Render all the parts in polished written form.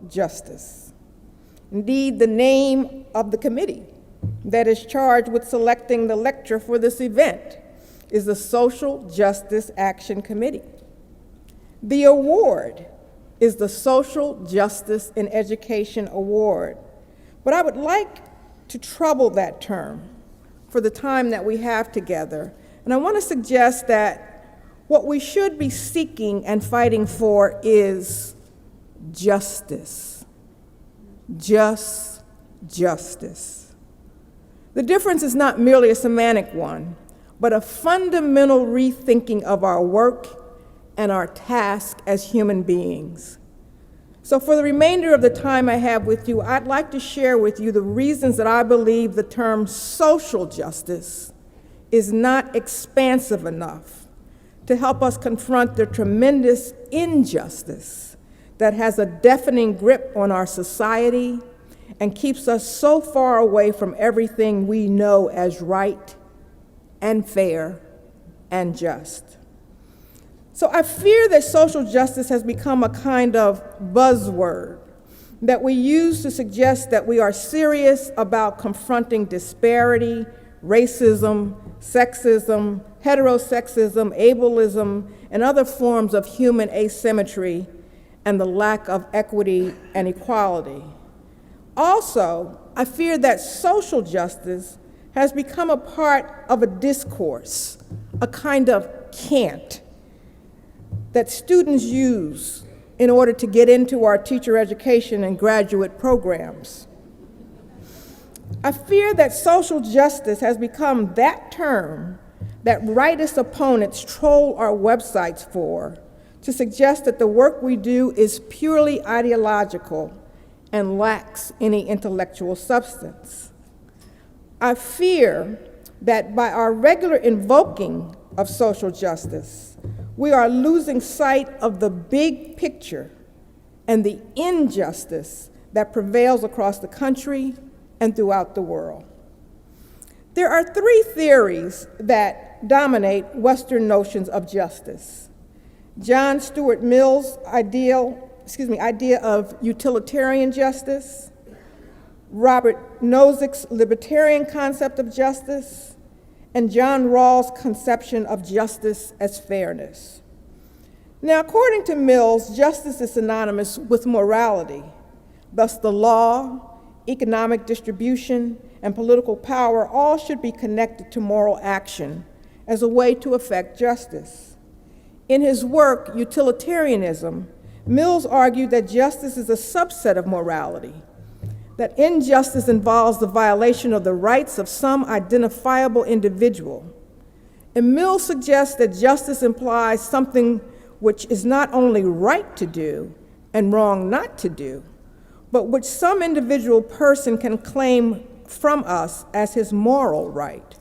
justice. Indeed, the name of the committee that is charged with selecting the lecture for this event is the Social Justice Action Committee. The award is the Social Justice in Education Award, but I would like to trouble that term for the time that we have together, and I want to suggest that what we should be seeking and fighting for is justice. Just justice. The difference is not merely a semantic one, but a fundamental rethinking of our work and our task as human beings. So for the remainder of the time I have with you, I'd like to share with you the reasons that I believe the term social justice is not expansive enough to help us confront the tremendous injustice that has a deafening grip on our society and keeps us so far away from everything we know as right and fair and just. So I fear that social justice has become a kind of buzzword that we use to suggest that we are serious about confronting disparity, racism, sexism, heterosexism, ableism, and other forms of human asymmetry and the lack of equity and equality. Also, I fear that social justice has become a part of a discourse, a kind of cant that students use in order to get into our teacher education and graduate programs. I fear that social justice has become that term that rightist opponents troll our websites for to suggest that the work we do is purely ideological and lacks any intellectual substance. I fear that by our regular invoking of social justice, we are losing sight of the big picture and the injustice that prevails across the country and throughout the world. There are three theories that dominate Western notions of justice. John Stuart Mill's idea of utilitarian justice, Robert Nozick's libertarian concept of justice, and John Rawls' conception of justice as fairness. Now, according to Mills, justice is synonymous with morality. Thus, the law, economic distribution, and political power all should be connected to moral action as a way to effect justice. In his work, Utilitarianism, Mills argued that justice is a subset of morality, that injustice involves the violation of the rights of some identifiable individual. And Mills suggests that justice implies something which is not only right to do and wrong not to do, but which some individual person can claim from us as his moral right.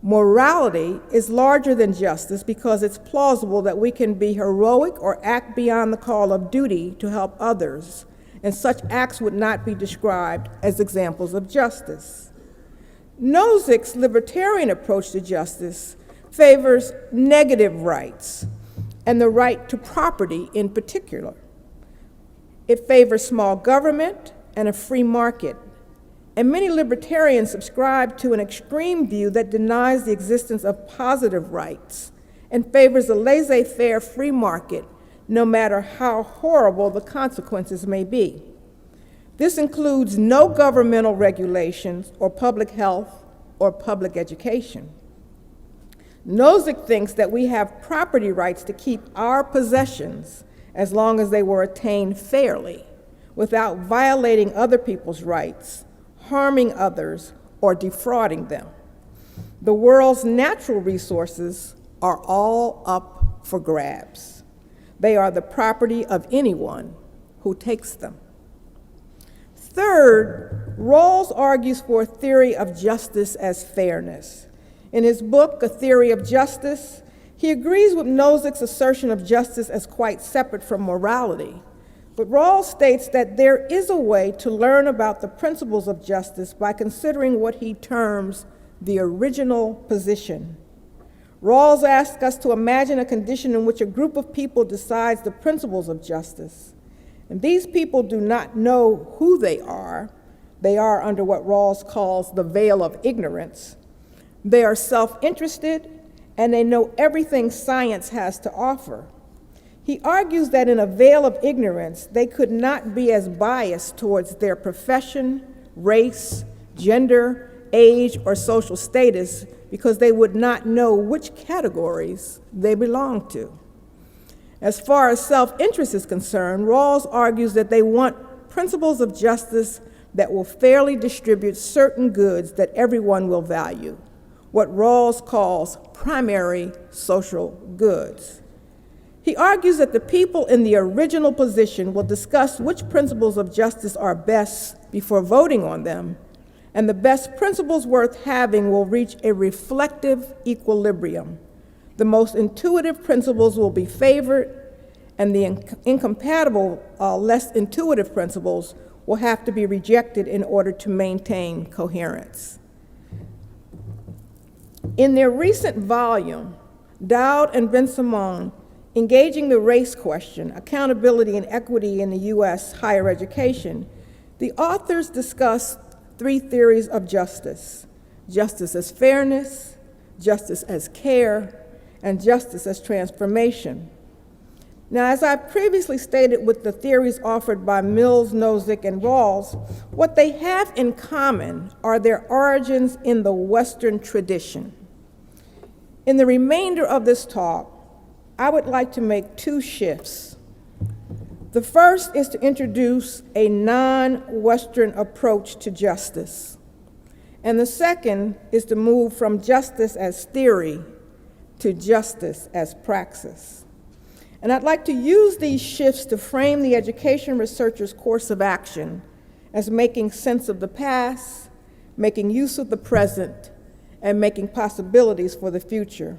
Morality is larger than justice because it's plausible that we can be heroic or act beyond the call of duty to help others, and such acts would not be described as examples of justice. Nozick's libertarian approach to justice favors negative rights, and the right to property in particular. It favors small government and a free market, and many libertarians subscribe to an extreme view that denies the existence of positive rights and favors a laissez-faire free market no matter how horrible the consequences may be. This includes no governmental regulations or public health or public education. Nozick thinks that we have property rights to keep our possessions as long as they were attained fairly, without violating other people's rights, harming others, or defrauding them. The world's natural resources are all up for grabs. They are the property of anyone who takes them. Third, Rawls argues for a theory of justice as fairness. In his book, A Theory of Justice, he agrees with Nozick's assertion of justice as quite separate from morality. But Rawls states that there is a way to learn about the principles of justice by considering what he terms the original position. Rawls asks us to imagine a condition in which a group of people decides the principles of justice, And these people do not know who they are. They are under what Rawls calls the veil of ignorance. They are self-interested, and they know everything science has to offer. He argues that in a veil of ignorance, they could not be as biased towards their profession, race, gender, age, or social status because they would not know which categories they belong to. As far as self-interest is concerned, Rawls argues that they want principles of justice that will fairly distribute certain goods that everyone will value, what Rawls calls primary social goods. He argues that the people in the original position will discuss which principles of justice are best before voting on them, and the best principles worth having will reach a reflective equilibrium. The most intuitive principles will be favored, and the incompatible, less intuitive principles will have to be rejected in order to maintain coherence. In their recent volume, Dowd and Ben-Simon, Engaging the Race Question, Accountability and Equity in the U.S. Higher Education, the authors discuss three theories of justice: justice as fairness, justice as care, and justice as transformation. Now, as I previously stated with the theories offered by Mills, Nozick, and Rawls, what they have in common are their origins in the Western tradition. In the remainder of this talk, I would like to make two shifts. The first is to introduce a non-Western approach to justice. And the second is to move from justice as theory to justice as praxis. And I'd like to use these shifts to frame the education researcher's course of action as making sense of the past, making use of the present, and making possibilities for the future.